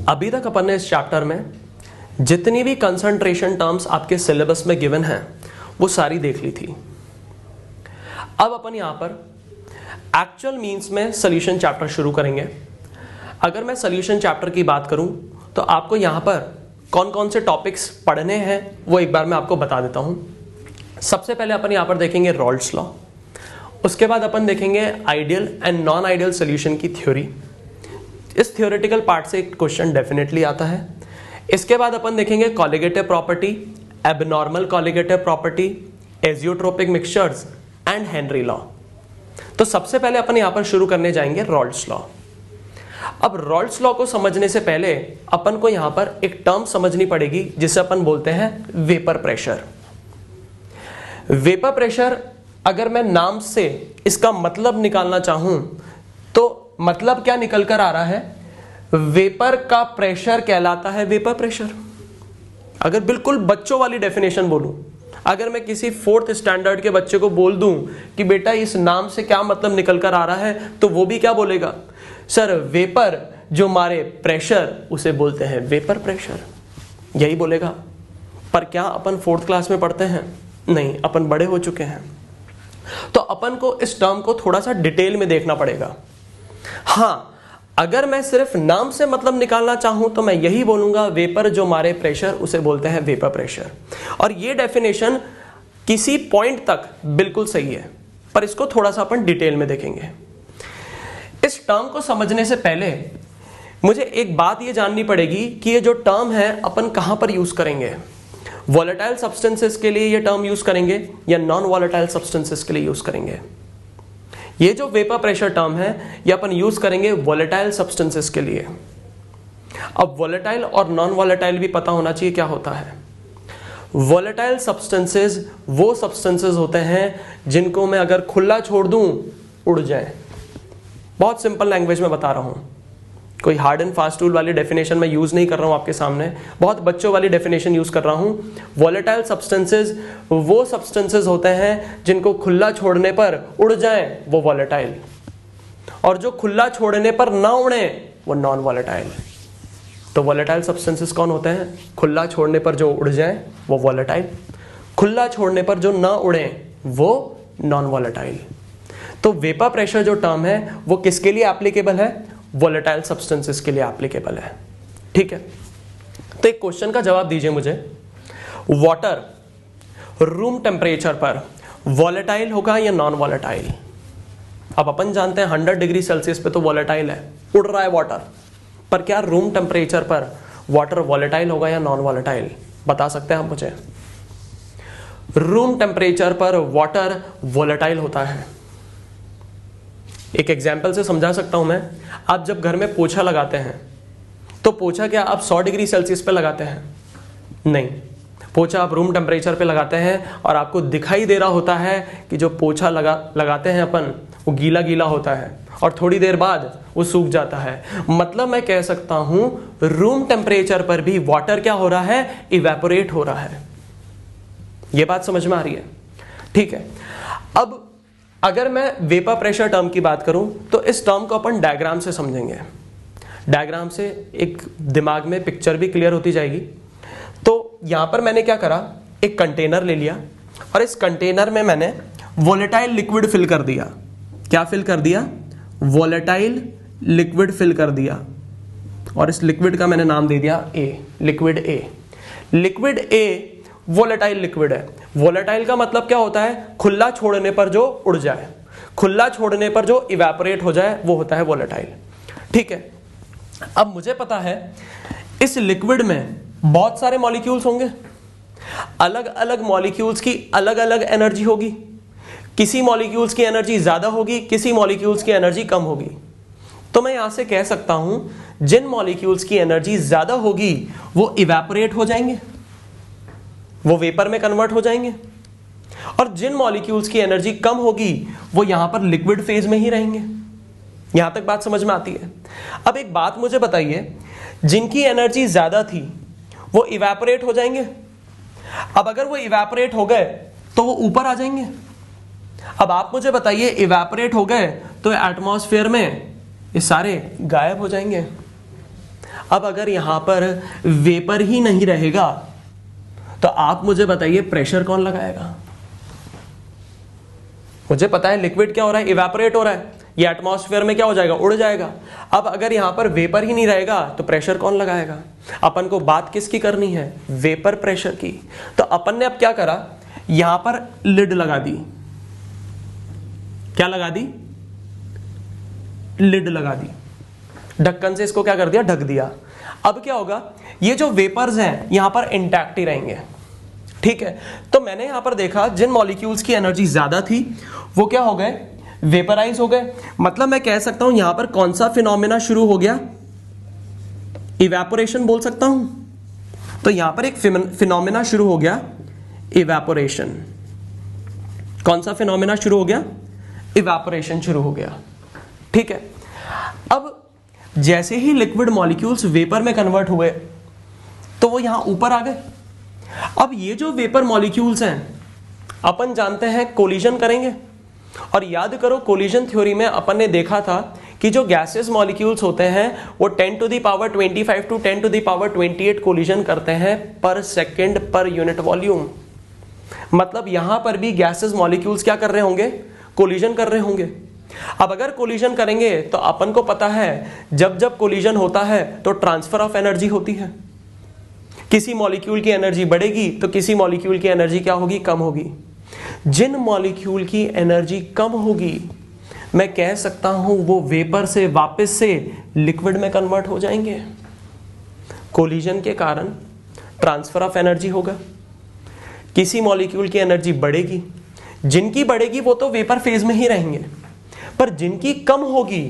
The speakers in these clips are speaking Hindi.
अभी तक अपन ने इस चैप्टर में जितनी भी कंसंट्रेशन टर्म्स आपके सिलेबस में गिवन हैं वो सारी देख ली थी। अब अपन यहां पर एक्चुअल मीन्स में सॉल्यूशन चैप्टर शुरू करेंगे। अगर मैं सॉल्यूशन चैप्टर की बात करूं तो आपको यहां पर कौन कौन से टॉपिक्स पढ़ने हैं वो एक बार मैं आपको बता देता हूं। सबसे पहले अपन यहां पर देखेंगे रॉल्ड्स लॉ, उसके बाद अपन देखेंगे ideal and non ideal solution की थ्योरी। इस थ्योरेटिकल पार्ट से एक क्वेश्चन डेफिनेटली आता है। इसके बाद अपन देखेंगे colligative property, abnormal colligative property, azeotropic mixtures and Henry law. तो सबसे पहले अपन यहां पर शुरू करने जाएंगे रॉल्ड्स लॉ। अब रॉल्ड्स लॉ को समझने से पहले अपन को यहां पर एक टर्म समझनी पड़ेगी जिसे अपन बोलते हैं वेपर प्रेशर। वेपर प्रेशर अगर मैं नाम से इसका मतलब निकालना चाहूं तो मतलब क्या निकल कर आ रहा है, वेपर का प्रेशर कहलाता है वेपर प्रेशर। अगर बिल्कुल बच्चों वाली डेफिनेशन बोलूं, अगर मैं किसी 4th स्टैंडर्ड के बच्चे को बोल दूं कि बेटा इस नाम से क्या मतलब निकल कर आ रहा है, तो वो भी क्या बोलेगा, सर वेपर जो मारे प्रेशर उसे बोलते हैं वेपर प्रेशर, यही बोलेगा। पर क्या अपन 4th क्लास में पढ़ते हैं? नहीं, अपन बड़े हो चुके हैं। तो अपन को इस टर्म को थोड़ा सा डिटेल में देखना पड़ेगा। हां, अगर मैं सिर्फ नाम से मतलब निकालना चाहूं तो मैं यही बोलूंगा वेपर जो मारे प्रेशर उसे बोलते हैं वेपर प्रेशर। और ये डेफिनेशन किसी पॉइंट तक बिल्कुल सही है, पर इसको थोड़ा सा अपन डिटेल में देखेंगे। इस टर्म को समझने से पहले मुझे एक बात ये जाननी पड़ेगी कि ये जो टर्म है अपन कहां पर यूज करेंगे। वॉलेटाइल सब्सटेंसेस के लिए ये टर्म यूज करेंगे या नॉन वॉलेटाइल सब्सटेंसेस के लिए यूज करेंगे। ये जो वेपर प्रेशर टर्म है ये अपन यूज करेंगे वॉलेटाइल सब्सटेंसेस के लिए। अब वॉलेटाइल और नॉन वॉलेटाइल भी पता होना चाहिए क्या होता है। वॉलेटाइल सब्सटेंसेस वो सब्सटेंसेस होते हैं जिनको मैं अगर खुला छोड़ दूं उड़ जाए। बहुत सिंपल लैंग्वेज में बता रहा हूं, कोई हार्ड एंड फास्ट टूल वाली डेफिनेशन मैं यूज नहीं कर रहा हूं आपके सामने, बहुत बच्चों वाली डेफिनेशन यूज कर रहा हूं। वॉलेटाइल सब्सटेंसेस वो सब्सटेंसेस होते हैं जिनको खुला छोड़ने पर उड़ जाएं, वो वॉलेटाइल, और जो खुला छोड़ने पर ना उड़े वो नॉन वॉलेटाइल। तो वॉलेटाइल सब्सटेंसेस कौन होते हैं? खुला छोड़ने पर जो उड़ जाएं वो वॉलेटाइल, खुला छोड़ने पर जो ना उड़े वो नॉन वॉलेटाइल। तो वेपर प्रेशर जो टर्म है वो किसके लिए एप्लीकेबल है? वॉलेटाइल सब्सटेंसेस के लिए एप्लीकेबल है। ठीक है, तो एक क्वेश्चन का जवाब दीजिए मुझे, वाटर रूम टेम्परेचर पर वॉलेटाइल होगा या नॉन वॉलेटाइल? अब अपन जानते हैं 100 डिग्री सेल्सियस पे तो वॉलेटाइल है, उड़ रहा है वाटर, पर क्या रूम टेम्परेचर पर वाटर वॉलेटाइल होगा या नॉन वॉलेटाइल? बता सकते हैं आप मुझे? रूम टेम्परेचर पर वाटर वॉलेटाइल होता है। एक एग्जाम्पल से समझा सकता हूं मैं। आप जब घर में पोछा लगाते हैं तो पोछा क्या आप 100 डिग्री सेल्सियस पे लगाते हैं? नहीं, पोछा आप रूम टेम्परेचर पे लगाते हैं और आपको दिखाई दे रहा होता है कि जो पोछा लगाते हैं अपन वो गीला गीला होता है और थोड़ी देर बाद वो सूख जाता है। मतलब मैं कह सकता हूं रूम टेम्परेचर पर भी वाटर क्या हो रहा है? इवेपोरेट हो रहा है। ये बात समझ में आ रही है? ठीक है, अब अगर मैं वेपर प्रेशर टर्म की बात करूं तो इस टर्म को अपन डायग्राम से समझेंगे। डायग्राम से एक दिमाग में पिक्चर भी क्लियर होती जाएगी। तो यहां पर मैंने क्या करा, एक कंटेनर ले लिया और इस कंटेनर में मैंने वॉलेटाइल लिक्विड फिल कर दिया। क्या फिल कर दिया? वॉलेटाइल लिक्विड फिल कर दिया, और इस लिक्विड का मैंने नाम दे दिया A, liquid A. Liquid A volatile liquid है। वॉलेटाइल का मतलब क्या होता है? खुला छोड़ने पर जो उड़ जाए, खुला छोड़ने पर जो इवेपोरेट हो जाए वो होता है वॉलेटाइल। ठीक है, अब मुझे पता है इस लिक्विड में बहुत सारे मॉलिक्यूल्स होंगे, अलग अलग मॉलिक्यूल्स की अलग अलग एनर्जी होगी। किसी मॉलिक्यूल्स की एनर्जी ज्यादा होगी, किसी मॉलिक्यूल्स की एनर्जी कम होगी। तो मैं यहां से कह सकता हूं जिन मॉलिक्यूल्स की एनर्जी ज्यादा होगी वो इवेपोरेट हो जाएंगे, वो वेपर में कन्वर्ट हो जाएंगे, और जिन मॉलिक्यूल्स की एनर्जी कम होगी वो यहां पर लिक्विड फेज में ही रहेंगे। यहां तक बात समझ में आती है? अब एक बात मुझे बताइए, जिनकी एनर्जी ज्यादा थी वो इवेपोरेट हो जाएंगे। अब अगर वो इवेपोरेट हो गए तो वो ऊपर आ जाएंगे। अब आप मुझे बताइए, इवेपोरेट हो गए तो एटमॉस्फेयर में ये सारे गायब हो जाएंगे। अब अगर यहां पर वेपर ही नहीं रहेगा तो आप मुझे बताइए प्रेशर कौन लगाएगा? मुझे पता है लिक्विड क्या हो रहा है, इवेपोरेट हो रहा है, ये एटमॉस्फेयर में क्या हो जाएगा, उड़ जाएगा। अब अगर यहां पर वेपर ही नहीं रहेगा तो प्रेशर कौन लगाएगा? अपन को बात किसकी करनी है, वेपर प्रेशर की। तो अपन ने अब क्या करा, यहां पर लिड लगा दी। क्या लगा दी? लिड लगा दी, ढक्कन से इसको क्या कर दिया, ढक दिया। अब क्या होगा, ये जो वेपर्स हैं यहां पर इंटैक्ट ही रहेंगे, ठीक है। तो मैंने यहां पर देखा जिन मॉलिक्यूल्स की एनर्जी ज्यादा थी वो क्या हो गए, वेपराइज हो गए। मतलब मैं कह सकता हूं यहां पर कौन सा फिनोमेना शुरू हो गया, इवेपोरेशन बोल सकता हूं। तो यहां पर एक फिनोमेना शुरू हो गया, इवेपोरेशन। कौन सा फिनोमेना शुरू हो गया, इवेपोरेशन शुरू हो गया, ठीक है। अब जैसे ही लिक्विड मॉलिक्यूल्स वेपर में कन्वर्ट हुए तो वो यहां ऊपर आ गए। अब ये जो वेपर मॉलिक्यूल्स हैं अपन जानते हैं कोलिजन करेंगे, और याद करो कोलिजन थ्योरी में अपन ने देखा था कि जो गैसेस मॉलिक्यूल्स होते हैं वो 10 to the power 25 to 10 to the power 28 collision करते हैं पर सेकेंड पर यूनिट वॉल्यूम। मतलब यहां पर भी गैसेस मॉलिक्यूल्स क्या कर रहे होंगे, कोलिजन कर रहे होंगे। अब अगर कोलिजन करेंगे तो अपन को पता है जब जब कोलिजन होता है तो ट्रांसफर ऑफ एनर्जी होती है। किसी मॉलिक्यूल की एनर्जी बढ़ेगी तो किसी मॉलिक्यूल की एनर्जी क्या होगी, कम होगी। जिन मॉलिक्यूल की एनर्जी कम होगी मैं कह सकता हूं वो वेपर से वापस से लिक्विड में कन्वर्ट हो जाएंगे। कोलिजन के कारण ट्रांसफर ऑफ एनर्जी होगा। किसी मॉलिक्यूल की एनर्जी बढ़ेगी, जिनकी बढ़ेगी वो तो वेपर फेज में ही रहेंगे, पर जिनकी कम होगी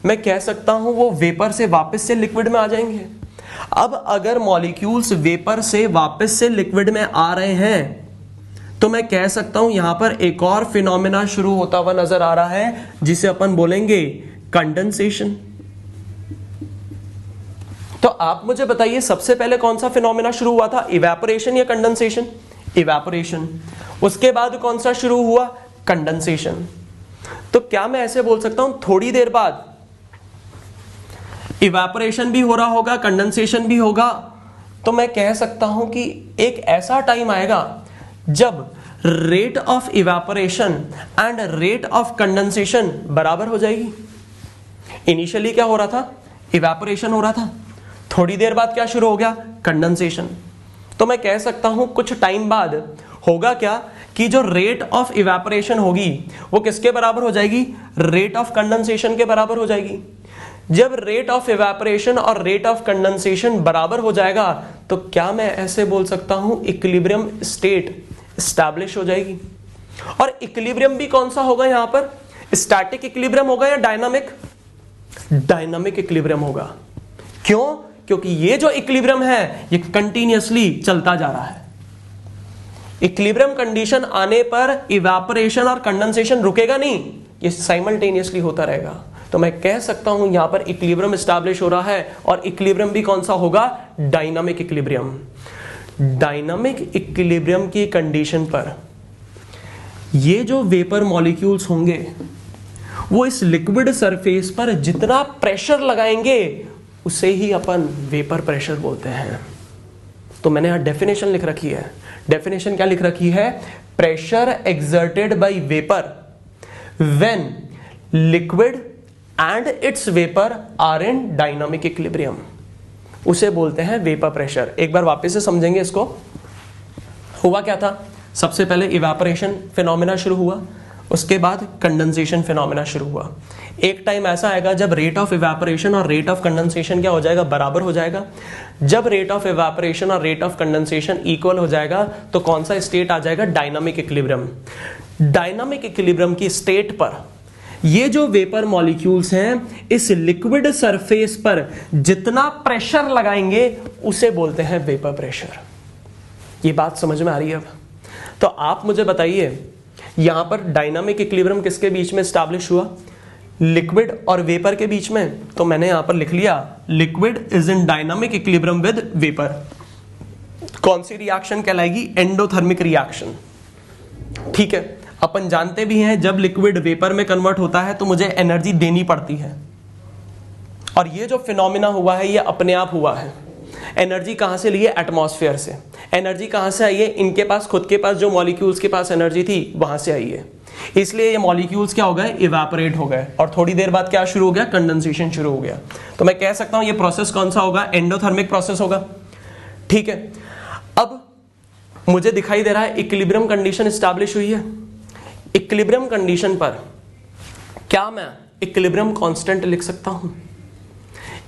मैं कह सकता हूं वो वेपर से वापस से लिक्विड में आ जाएंगे। अब अगर मॉलिक्यूल्स वेपर से वापस से लिक्विड में आ रहे हैं तो मैं कह सकता हूं यहां पर एक और फिनोमेना शुरू होता हुआ नजर आ रहा है जिसे अपन बोलेंगे कंडेंसेशन। तो आप मुझे बताइए सबसे पहले कौन सा फिनोमेना शुरू हुआ था, इवेपोरेशन या कंडेंसेशन? इवेपोरेशन। उसके बाद कौन सा शुरू हुआ, कंडेंसेशन। तो क्या मैं ऐसे बोल सकता हूं थोड़ी देर बाद इवेपोरेशन भी हो रहा होगा, कंडेंसेशन भी होगा, तो मैं कह सकता हूं कि एक ऐसा टाइम आएगा जब rate of evaporation and rate of condensation बराबर हो जाएगी। इनिशियली क्या हो रहा था, इवेपोरेशन हो रहा था, थोड़ी देर बाद क्या शुरू हो गया, कंडेंसेशन। तो मैं कह सकता हूं कुछ टाइम बाद होगा क्या कि जो रेट ऑफ इवेपोरेशन होगी वो किसके बराबर हो जाएगी, रेट ऑफ कंडेंसेशन के बराबर हो जाएगी। जब रेट ऑफ इवेपोरेशन और रेट ऑफ कंडेंसेशन बराबर हो जाएगा तो क्या मैं ऐसे बोल सकता हूं इक्विलिब्रियम स्टेट एस्टैब्लिश हो जाएगी। और इक्विलिब्रियम भी कौन सा होगा यहां पर, स्टैटिक इक्विलिब्रियम होगा या डायनामिक? डायनामिक इक्विलिब्रियम होगा। क्यों? क्योंकि ये जो इक्विलिब्रियम है ये कंटिन्यूअसली चलता जा रहा है। इक्विलिब्रियम कंडीशन आने पर इवेपोरेशन और कंडेंसेशन रुकेगा नहीं, ये साइमल्टेनियसली होता रहेगा। तो मैं कह सकता हूं यहां पर इक्विलिब्रियम एस्टैब्लिश हो रहा है, और इक्विलिब्रियम भी कौन सा होगा, डायनामिक इक्विलिब्रियम। डायनामिक इक्विलिब्रियम की कंडीशन पर ये जो वेपर मॉलिक्यूल्स होंगे वो इस लिक्विड सरफेस पर जितना प्रेशर लगाएंगे उसे ही अपन वेपर प्रेशर बोलते हैं। तो मैंने यहां डेफिनेशन लिख रखी है। डेफिनेशन क्या लिख रखी है, pressure exerted by vapour when liquid and its vapour are in dynamic equilibrium, उसे बोलते हैं वेपर प्रेशर। एक बार वापस से समझेंगे इसको। हुआ क्या था, सबसे पहले इवेपोरेशन फिनोमेना शुरू हुआ, उसके बाद कंडेंसेशन फिनोमेना शुरू हुआ। एक टाइम ऐसा आएगा जब रेट ऑफ इवेपोरेशन और रेट ऑफ कंडेंसेशन क्या हो जाएगा, बराबर हो जाएगा। जब रेट ऑफ इवेपोरेशन और रेट ऑफ कंडेंसेशन इक्वल हो जाएगा तो कौन सा स्टेट आ जाएगा, डायनामिक इक्विलिब्रियम। डायनामिक इक्विलिब्रियम की स्टेट पर ये जो वेपर मॉलिक्यूल्स हैं इस लिक्विड सरफेस पर जितना प्रेशर लगाएंगे उसे बोलते हैं वेपर प्रेशर। ये बात समझ में आ रही है अब? तो आप मुझे बताइए यहां पर डायनामिक इक्विलिब्रियम किसके बीच में एस्टैब्लिश हुआ, लिक्विड और वेपर के बीच में। तो मैंने यहां पर लिख लिया liquid is in dynamic equilibrium with vapour. कौन सी रिएक्शन कहलाएगी, एंडोथर्मिक रिएक्शन। ठीक है, अपन जानते भी हैं जब लिक्विड वेपर में कन्वर्ट होता है तो मुझे एनर्जी देनी पड़ती है, और ये जो फिनोमिना हुआ है ये अपने आप हुआ है। एनर्जी कहाँ से ली है? एटमॉस्फेयर से। एनर्जी कहाँ से आई है? इनके पास खुद के पास जो मॉलिक्यूल्स के पास एनर्जी थी वहां से आई है। इसलिए ये मॉलिक्यूल्स क्या हो गए? इवेपोरेट हो गए, और थोड़ी देर बाद क्या शुरू हो गया? कंडेंसेशन शुरू हो गया। तो मैं कह सकता हूं ये प्रोसेस कौन सा होगा? एंडोथर्मिक प्रोसेस होगा। ठीक है, अब मुझे दिखाई दे रहा है इक्विलिब्रियम कंडीशन एस्टैब्लिश हुई है। इक्विलिब्रियम कंडीशन पर क्या मैं इक्विलिब्रियम कांस्टेंट लिख सकता हूं?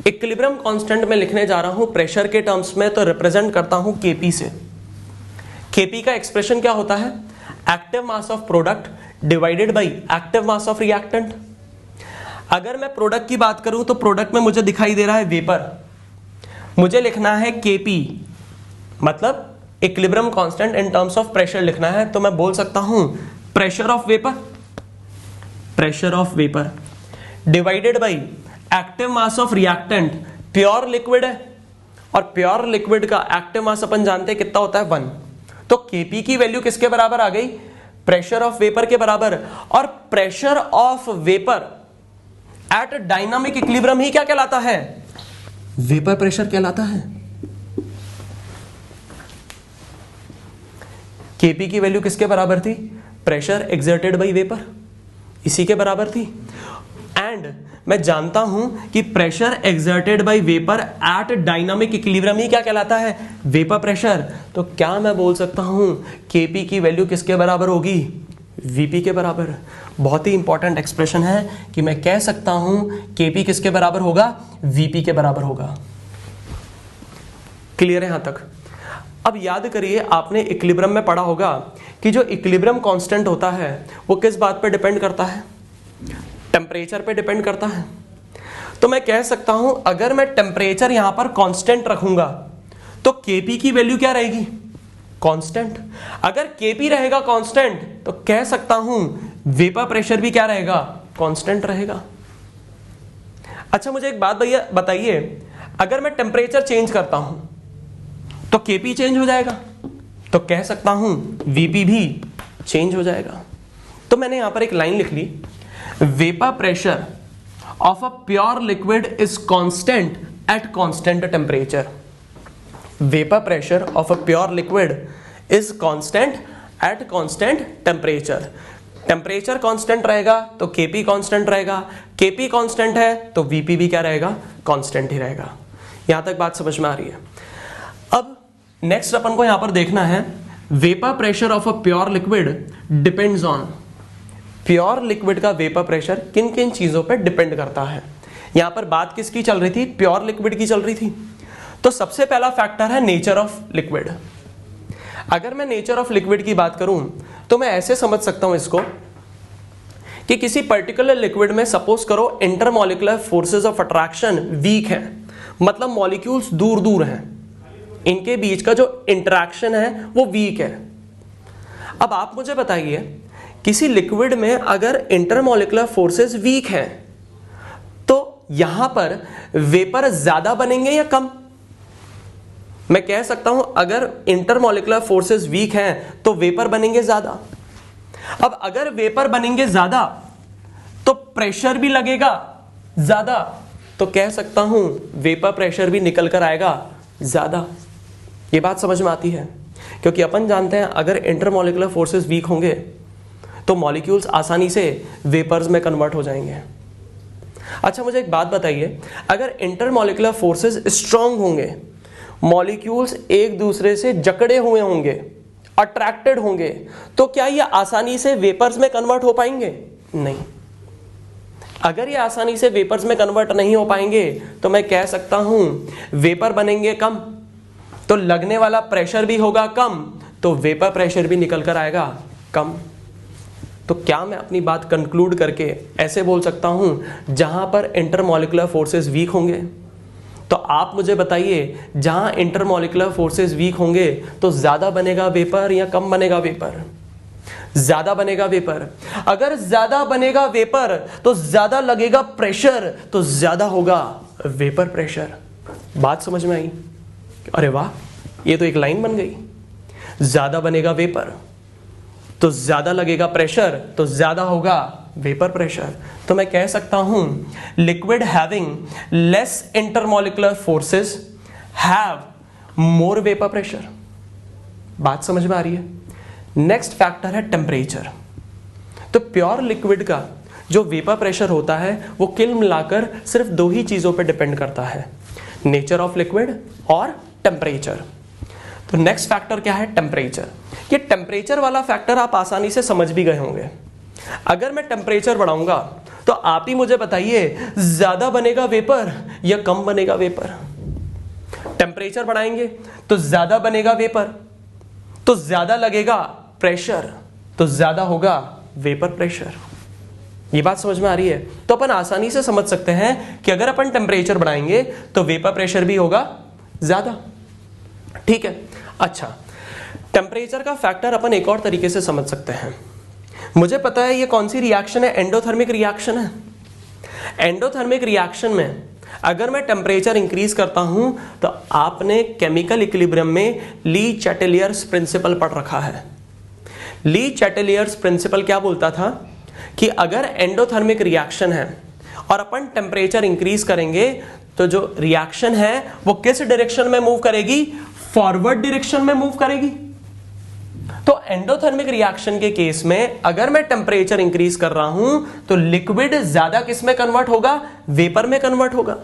इक्विलिब्रियम कांस्टेंट में लिखने जा रहा हूं प्रेशर के टर्म्स में, तो रिप्रेजेंट करता हूं केपी से। केपी का एक्सप्रेशन क्या होता है? Active mass of product divided by active mass of reactant. अगर मैं प्रोडक्ट की बात करूं तो प्रोडक्ट में मुझे दिखाई दे रहा है वेपर, मुझे लिखना है केपी, मतलब equilibrium constant in terms of pressure लिखना है। तो मैं बोल सकता हूं pressure of vapour, pressure of vapour divided by active mass of reactant. Pure liquid है और प्योर लिक्विड का एक्टिव मास अपन जानते हैं कितना होता है? 1। तो केपी की वैल्यू किसके बराबर आ गई? प्रेशर ऑफ वेपर के बराबर। और pressure of vapour at dynamic equilibrium ही क्या कहलाता है? वेपर प्रेशर कहलाता है। केपी की वैल्यू किसके बराबर थी? प्रेशर एक्सर्टेड बाई वेपर, इसी के बराबर थी। एंड मैं जानता हूं कि pressure exerted by vapour at dynamic equilibrium ही क्या कहलाता है? Vapour pressure. तो क्या मैं बोल सकता हूं केपी की वैल्यू किसके बराबर होगी? वीपी के बराबर। बहुत ही इंपॉर्टेंट एक्सप्रेशन है कि मैं कह सकता हूं केपी किसके बराबर होगा? वीपी के बराबर होगा। क्लियर है यहां तक? अब याद करिए, आपने इक्विलिब्रियम में पढ़ा होगा कि जो इक्विलिब्रियम कांस्टेंट होता है वो किस बात पर डिपेंड करता है? टेम्परेचर पे डिपेंड करता है। तो मैं कह सकता हूं अगर मैं टेम्परेचर यहां पर कांस्टेंट रखूंगा तो केपी की वैल्यू क्या रहेगी? कांस्टेंट। अगर केपी रहेगा कांस्टेंट तो कह सकता हूं वेपर प्रेशर भी क्या रहेगा? कांस्टेंट रहेगा। अच्छा मुझे एक बात भैया बताइए, अगर मैं टेम्परेचर चेंज करता हूं तो केपी चेंज हो जाएगा, तो कह सकता हूं वीपी भी चेंज हो जाएगा। तो मैंने यहां पर एक लाइन लिख ली, vapour pressure of a pure liquid is constant at constant temperature. Vapour pressure of a pure liquid is constant at constant temperature. Temperature constant रहेगा तो केपी कांस्टेंट रहेगा, केपी कांस्टेंट है तो वीपी भी क्या रहेगा? कांस्टेंट ही रहेगा। यहां तक बात समझ में आ रही है? अब नेक्स्ट अपन को यहां पर देखना है vapour pressure of a pure liquid depends on. Pure liquid का वेपर प्रेशर किन किन चीजों पर डिपेंड करता है? यहां पर बात किसकी चल रही थी? प्योर लिक्विड की चल रही थी। तो सबसे पहला फैक्टर है नेचर ऑफ लिक्विड। अगर मैं नेचर ऑफ लिक्विड की बात करूं तो मैं ऐसे समझ सकता हूं इसको कि किसी पर्टिकुलर लिक्विड में सपोज करो intermolecular forces of attraction weak है, मतलब मॉलिक्यूल्स दूर दूर हैं, इनके बीच का जो इंटरेक्शन है वो वीक है। अब आप मुझे बताइए किसी लिक्विड में अगर इंटरमॉलिक्यूलर फोर्सेस वीक हैं तो यहां पर वेपर ज्यादा बनेंगे या कम? मैं कह सकता हूं अगर इंटरमॉलिक्यूलर फोर्सेस वीक हैं तो वेपर बनेंगे ज्यादा। अब अगर वेपर बनेंगे ज्यादा तो प्रेशर भी लगेगा ज्यादा, तो कह सकता हूं वेपर प्रेशर भी निकल कर आएगा ज्यादा। ये बात समझ में आती है? क्योंकि अपन जानते हैं अगर इंटरमॉलिक्यूलर फोर्सेस वीक होंगे तो मॉलिक्यूल्स आसानी से वेपर्स में कन्वर्ट हो जाएंगे। अच्छा मुझे एक बात बताइए, अगर इंटरमॉलिक्यूलर फोर्सेस स्ट्रांग होंगे, मॉलिक्यूल्स एक दूसरे से जकड़े हुए होंगे, अट्रैक्टेड होंगे, तो क्या ये आसानी से वेपर्स में कन्वर्ट हो पाएंगे? नहीं। अगर ये आसानी से वेपर्स में कन्वर्ट नहीं हो पाएंगे तो मैं कह सकता हूं वेपर बनेंगे कम, तो लगने वाला प्रेशर भी होगा कम, तो वेपर प्रेशर भी निकल कर आएगा कम। तो क्या मैं अपनी बात कंक्लूड करके ऐसे बोल सकता हूं जहां पर इंटरमॉलिक्यूलर फोर्सेस वीक होंगे, तो आप मुझे बताइए जहां इंटरमॉलिक्यूलर फोर्सेस वीक होंगे तो ज्यादा बनेगा वेपर या कम बनेगा वेपर? ज्यादा बनेगा वेपर। अगर ज्यादा बनेगा वेपर तो ज्यादा लगेगा प्रेशर, तो ज्यादा होगा वेपर प्रेशर। बात समझ में आई? अरे वाह, ये तो एक लाइन बन गई। ज्यादा बनेगा वेपर तो ज्यादा लगेगा प्रेशर, तो ज्यादा होगा वेपर प्रेशर। तो मैं कह सकता हूं liquid having less intermolecular forces have more vapour pressure. बात समझ में आ रही है? नेक्स्ट फैक्टर है टेम्परेचर। तो प्योर लिक्विड का जो वेपर प्रेशर होता है वो कुल मिलाकर सिर्फ दो ही चीजों पर डिपेंड करता है, नेचर ऑफ लिक्विड और टेम्परेचर। तो नेक्स्ट फैक्टर क्या है? टेम्परेचर। ये टेम्परेचर वाला फैक्टर आप आसानी से समझ भी गए होंगे। अगर मैं टेम्परेचर बढ़ाऊंगा तो आप ही मुझे बताइए ज्यादा बनेगा वेपर या कम बनेगा वेपर? टेम्परेचर बढ़ाएंगे तो ज्यादा बनेगा वेपर, तो ज्यादा लगेगा प्रेशर, तो ज्यादा होगा वेपर प्रेशर। ये बात समझ में आ रही है? तो अपन आसानी से समझ सकते हैं कि अगर अपन टेम्परेचर बढ़ाएंगे तो वेपर प्रेशर भी होगा ज्यादा। ठीक है। अच्छा, टेम्परेचर का फैक्टर अपन एक और तरीके से समझ सकते हैं। मुझे पता है ये कौन सी रिएक्शन है, एंडोथर्मिक रिएक्शन है। एंडोथर्मिक रिएक्शन में अगर मैं टेम्परेचर इंक्रीज करता हूं तो आपने केमिकल इक्विलिब्रियम में ली चैटेलियर्स प्रिंसिपल पढ़ रखा है। ली चैटेलियर्स प्रिंसिपल क्या बोलता था कि अगर एंडोथर्मिक रिएक्शन है और अपन टेम्परेचर इंक्रीज करेंगे तो जो रिएक्शन है वो किस डायरेक्शन में मूव करेगी? फॉरवर्ड डायरेक्शन में मूव करेगी। तो एंडोथर्मिक रिएक्शन के केस में अगर मैं टेम्परेचर इंक्रीज कर रहा हूं तो लिक्विड ज्यादा किस में कन्वर्ट होगा? वेपर में कन्वर्ट होगा।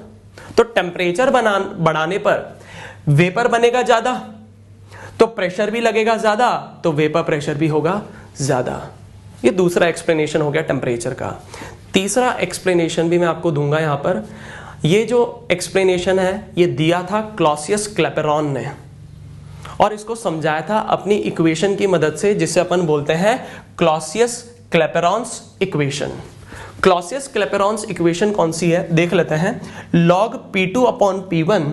तो टेम्परेचर बढ़ाने पर वेपर बनेगा ज्यादा, तो प्रेशर भी लगेगा ज्यादा, तो वेपर प्रेशर भी होगा ज्यादा। ये दूसरा एक्सप्लेनेशन हो गया टेम्परेचर का। तीसरा एक्सप्लेनेशन भी मैं आपको दूंगा यहां पर। ये जो एक्सप्लेनेशन है ये दिया था क्लॉसियस क्लैपेरॉन ने, और इसको समझाया था अपनी इक्वेशन की मदद से जिसे अपन बोलते हैं Clausius Clapeyron's equation. Clausius Clapeyron's equation कौन सी है देख लेते हैं। log P2 upon P1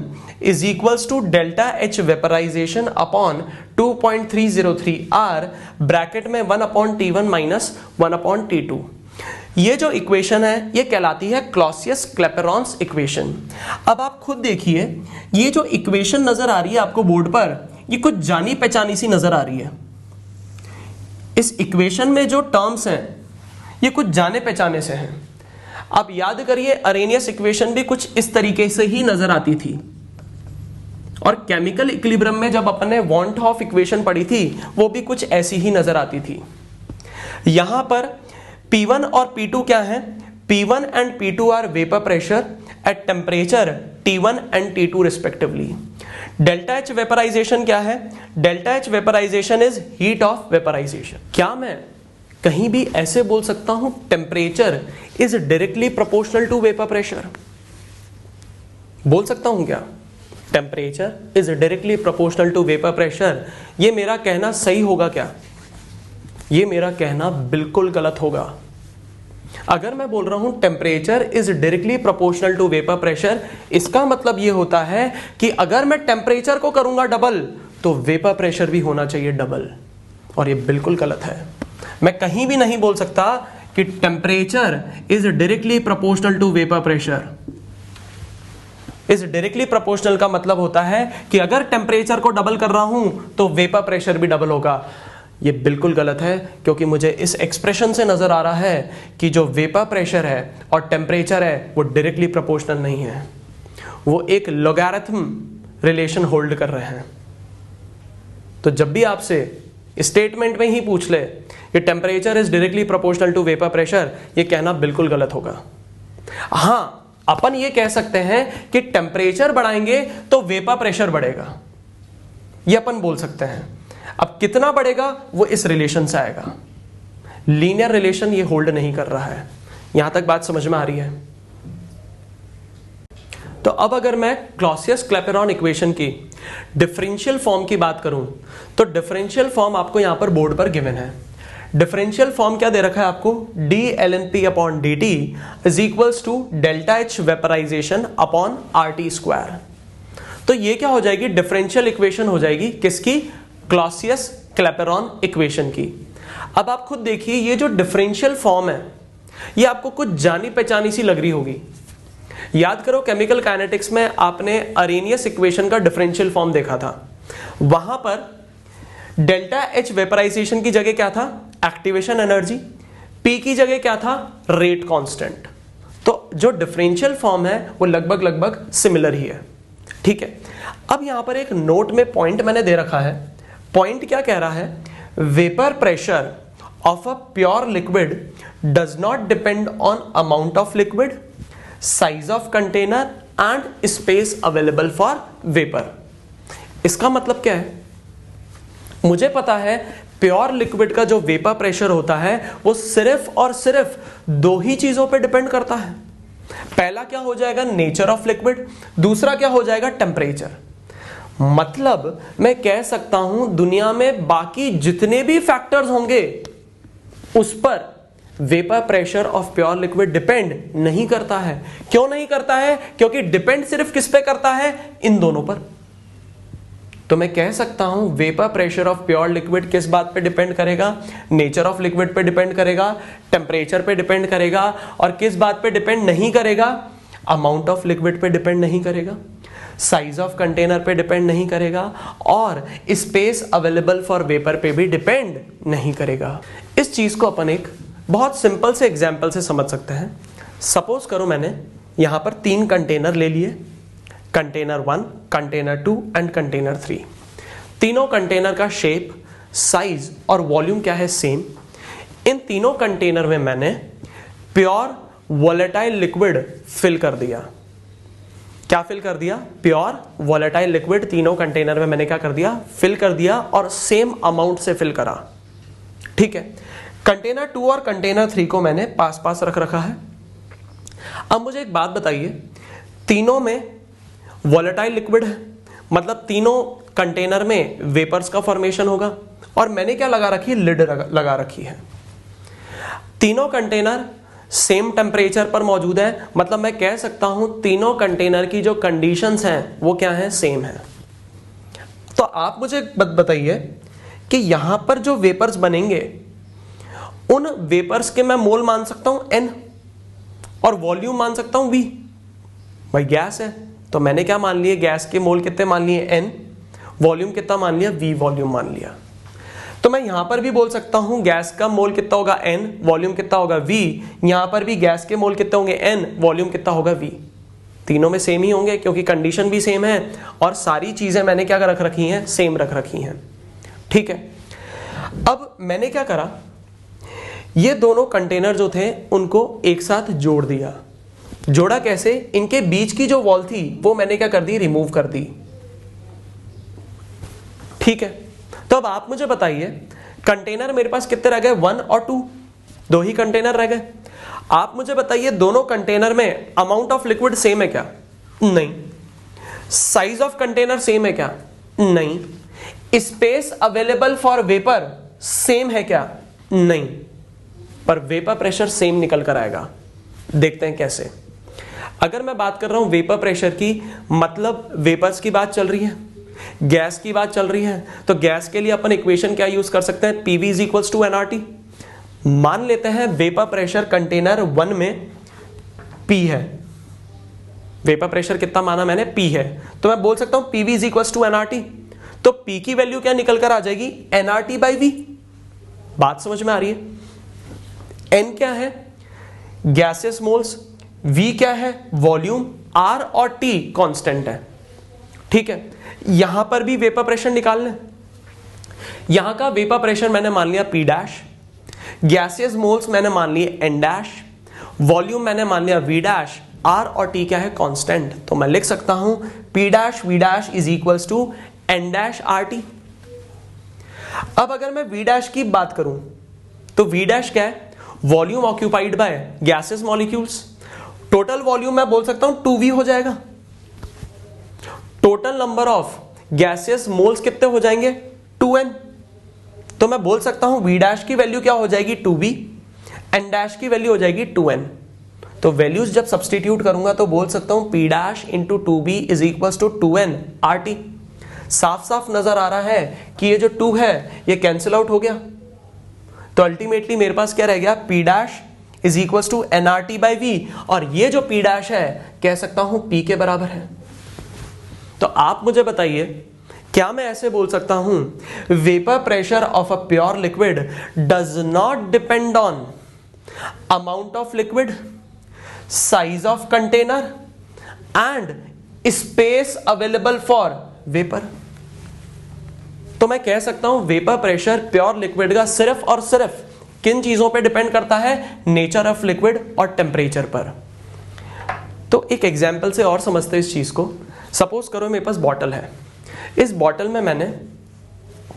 is equals to delta H vaporisation upon 2.303 R bracket में 1 upon T1 minus 1 upon T2। ये जो इक्वेशन है ये कहलाती है क्लॉसियस क्लैपेरॉन्स इक्वेशन। अब आप खुद देखिए ये जो इक्वेशन नजर आ रही है आपको बोर्ड पर, ये कुछ जानी पहचानी सी नजर आ रही है। इस इक्वेशन में जो टर्म्स हैं ये कुछ जाने पहचाने से हैं। आप याद करिए अरेनियस इक्वेशन भी कुछ इस तरीके से ही नजर आती थी, और केमिकल इक्विलिब्रियम में जब अपन ने वॉन हॉफ इक्वेशन पढ़ी थी वो भी कुछ ऐसी ही नजर आती थी। यहां पर P1 और P2 क्या है? P1 and P2 are vapour pressure at temperature T1 and T2 respectively. Delta H vaporisation क्या है? Delta H vaporisation is heat of vaporisation. क्या मैं कहीं भी ऐसे बोल सकता हूं temperature is directly proportional to vapour pressure? बोल सकता हूं क्या temperature is directly proportional to vapour pressure? ये मेरा कहना सही होगा क्या? ये मेरा कहना बिल्कुल गलत होगा। अगर मैं बोल रहा हूं temperature is directly proportional to vapour pressure, इसका मतलब ये होता है कि अगर मैं टेम्परेचर को करूंगा डबल तो वेपर प्रेशर भी होना चाहिए डबल, और ये बिल्कुल गलत है। मैं कहीं भी नहीं बोल सकता कि temperature is directly proportional to vapour pressure. इस डायरेक्टली प्रोपोर्शनल का मतलब होता है कि अगर टेम्परेचर को डबल कर रहा हूं तो वेपर प्रेशर भी डबल होगा। ये बिल्कुल गलत है, क्योंकि मुझे इस एक्सप्रेशन से नजर आ रहा है कि जो वेपर प्रेशर है और टेम्परेचर है वो डायरेक्टली प्रोपोर्शनल नहीं है, वो एक लॉगरिथम रिलेशन होल्ड कर रहे हैं। तो जब भी आपसे स्टेटमेंट में ही पूछ ले कि temperature is directly proportional to vapour pressure, ये कहना बिल्कुल गलत होगा। हां, अपन ये कह सकते हैं कि टेम्परेचर बढ़ाएंगे तो वेपर प्रेशर बढ़ेगा, ये अपन बोल सकते हैं। अब कितना बढ़ेगा वो इस रिलेशन से आएगा। लीनियर रिलेशन ये होल्ड नहीं कर रहा है। यहां तक बात समझ में आ रही है? तो अब अगर मैं क्लॉसियस क्लैपेरॉन इक्वेशन की डिफरेंशियल फॉर्म की बात करूं तो डिफरेंशियल फॉर्म आपको यहां पर बोर्ड पर गिवन है। डिफरेंशियल फॉर्म क्या दे रखा है आपको? dlnp upon dt is equals to delta H vaporisation upon RT square. तो ये क्या हो जाएगी? डिफरेंशियल इक्वेशन हो जाएगी किसकी? क्लॉसियस क्लैपेरॉन इक्वेशन की। अब आप खुद देखिए ये जो डिफरेंशियल फॉर्म है ये आपको कुछ जानी पहचानी सी लग रही होगी। याद करो केमिकल काइनेटिक्स में आपने अरेनियस इक्वेशन का डिफरेंशियल फॉर्म देखा था। वहां पर डेल्टा H वेपराइजेशन की जगह क्या था? Activation energy. P की जगह क्या था, रेट कांस्टेंट। तो जो डिफरेंशियल फॉर्म है वो लगभग लगभग सिमिलर ही है, ठीक है। अब यहां पर एक नोट में पॉइंट मैंने दे रखा है। पॉइंट क्या कह रहा है, vapour pressure of a pure liquid does not depend on amount of liquid, size of container and space available for vapour. इसका मतलब क्या है, मुझे पता है प्योर लिक्विड का जो वेपर प्रेशर होता है वो सिर्फ और सिर्फ दो ही चीजों पे डिपेंड करता है। पहला क्या हो जाएगा, नेचर ऑफ लिक्विड, दूसरा क्या हो जाएगा, टेम्परेचर। मतलब मैं कह सकता हूं दुनिया में बाकी जितने भी फैक्टर्स होंगे उस पर vapour pressure of pure liquid depend नहीं करता है। क्यों नहीं करता है, क्योंकि डिपेंड सिर्फ किस पे करता है, इन दोनों पर। तो मैं कह सकता हूं vapour pressure of pure liquid किस बात पे डिपेंड करेगा, नेचर ऑफ लिक्विड पे डिपेंड करेगा, टेम्परेचर पे डिपेंड करेगा, और किस बात पे डिपेंड नहीं करेगा, अमाउंट ऑफ लिक्विड पे डिपेंड नहीं करेगा, साइज ऑफ कंटेनर पे डिपेंड नहीं करेगा, और स्पेस अवेलेबल फॉर वेपर पे भी डिपेंड नहीं करेगा। इस चीज को अपन एक बहुत सिंपल से एग्जाम्पल से समझ सकते हैं। सपोज करो मैंने यहां पर 3 कंटेनर ले लिए, कंटेनर 1, कंटेनर 2 एंड कंटेनर 3। तीनों कंटेनर का शेप, साइज और वॉल्यूम क्या है, सेम। इन तीनों कंटेनर में मैंने प्योर वोलेटाइल लिक्विड फिल कर दिया। क्या फिल कर दिया, प्योर वोलेटाइल लिक्विड तीनों कंटेनर में मैंने क्या कर दिया, फिल कर दिया, और सेम अमाउंट से फिल करा, ठीक है। कंटेनर 2 और कंटेनर 3 को मैंने पास पास रख रखा है। अब मुझे एक बात बताइए, तीनों में वोलेटाइल लिक्विड है, मतलब तीनों कंटेनर में वेपर्स का फॉर्मेशन होगा, और मैंने क्या लगा रखी है, लिड लगा रखी है। तीनों कंटेनर सेम टेम्परेचर पर मौजूद है, मतलब मैं कह सकता हूं तीनों कंटेनर की जो कंडीशंस हैं वो क्या है, सेम है। तो आप मुझे बताइए कि यहां पर जो वेपर्स बनेंगे उन वेपर्स के मैं मोल मान सकता हूं n और वॉल्यूम मान सकता हूं v। भाई गैस है तो मैंने क्या मान लिए, गैस के मोल कितने मान लिए, n, वॉल्यूम कितना मान लिया, v वॉल्यूम मान लिया। तो मैं यहां पर भी बोल सकता हूं गैस का मोल कितना होगा n, वॉल्यूम कितना होगा v। यहां पर भी गैस के मोल कितने होंगे n, वॉल्यूम कितना होगा v। तीनों में सेम ही होंगे क्योंकि कंडीशन भी सेम है और सारी चीजें मैंने क्या रख रखी हैं, सेम रख रखी हैं, ठीक है। अब मैंने क्या करा, ये दोनों कंटेनर जो थे उनको एक साथ जोड़ दिया। जोड़ा कैसे, इनके बीच की जो वॉल थी वो मैंने क्या कर दी, रिमूव कर दी, ठीक है। तो अब आप मुझे बताइए कंटेनर मेरे पास कितने रह गए, 1 और 2, दो ही कंटेनर रह गए। आप मुझे बताइए दोनों कंटेनर में अमाउंट ऑफ लिक्विड सेम है क्या, नहीं। साइज ऑफ कंटेनर सेम है क्या, नहीं। Space available for vapour same है क्या, नहीं। पर वेपर प्रेशर सेम निकल कर आएगा। देखते हैं कैसे। अगर मैं बात कर रहा हूं वेपर प्रेशर की, मतलब वेपर्स की बात चल रही है, गैस की बात चल रही है, तो गैस के लिए अपन इक्वेशन क्या यूज कर सकते हैं, PV is equals to nRT। मान लेते हैं वेपर प्रेशर कंटेनर 1 में P है, वेपर प्रेशर कितना माना मैंने, P है, तो मैं बोल सकता हूं PV is equals to nRT। तो P की वैल्यू क्या निकल कर आ जाएगी, nRT बाई V। बात समझ में आ रही है। N क्या है, गैसेस मोल्स, V क्या है, वॉल्यूम, R और T कांस्टेंट है, ठीक है। यहां पर भी वेपर प्रेशर निकाल लें। यहां का वेपर प्रेशर मैंने मान लिया P डैश, गैसेस मोल्स मैंने मान लिए N डैश, वॉल्यूम मैंने मान लिया V डैश, R और T क्या है, कांस्टेंट। तो मैं लिख सकता हूं P dash V dash is equals to N dash RT। अब अगर मैं V डैश की बात करूं तो V डैश क्या है, volume occupied by gases molecules. Total volume मैं बोल सकता हूं 2V हो जाएगा। Total number of gases moles कितने हो जाएंगे, 2N। तो मैं बोल सकता हूं V डैश की वैल्यू क्या हो जाएगी, 2V, N डैश की वैल्यू हो जाएगी 2N। तो वैल्यूज जब सब्सटीट्यूट करूंगा तो बोल सकता हूं P dash into 2V is equals to 2N RT। साफ साफ नजर आ रहा है कि ये जो 2 है ये कैंसिल आउट हो गया, तो अल्टीमेटली मेरे पास क्या रह गया, P dash is equals to nRT by V, और ये जो P डैश है कह सकता हूं P के बराबर है। तो आप मुझे बताइए क्या मैं ऐसे बोल सकता हूं vapour pressure of a pure liquid does not depend on amount of liquid, size of container and space available for vapour. तो मैं कह सकता हूं वेपर प्रेशर प्योर लिक्विड का सिर्फ और सिर्फ किन चीजों पे डिपेंड करता है? नेचर ऑफ लिक्विड और टेम्परेचर पर। तो एक एग्जांपल से और समझते हैं इस चीज को। सपोज करो मेरे पास बॉटल है, इस बॉटल में मैंने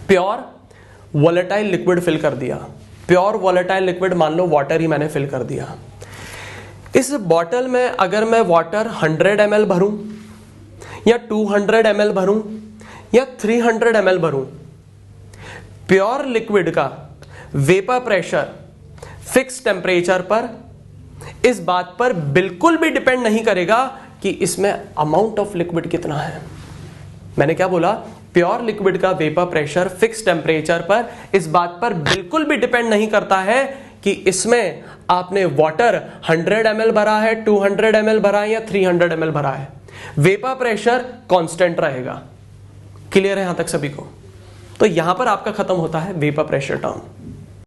प्योर वोलेटाइल लिक्विड फिल कर दिया। प्योर वोलेटाइल लिक्विड मान लो वाटर ही मैंने फिल कर दिया। इस बॉटल में अगर मैं वाटर 100 ml भरूं या 200 ml भरूं या 300 ml भरूं, प्योर लिक्विड का वेपर प्रेशर फिक्स टेम्परेचर पर इस बात पर बिल्कुल भी डिपेंड नहीं करेगा कि इसमें अमाउंट ऑफ लिक्विड कितना है। मैंने क्या बोला? प्योर लिक्विड का वेपर प्रेशर फिक्स टेम्परेचर पर इस बात पर बिल्कुल भी डिपेंड नहीं करता है कि इसमें आपने वाटर 100 ml भरा है, 200 ml भरा है या 300 ml भरा है। वेपर प्रेशर कांस्टेंट रहेगा। क्लियर है यहां तक सभी को? तो यहां पर आपका खत्म होता है वेपर प्रेशर टर्म।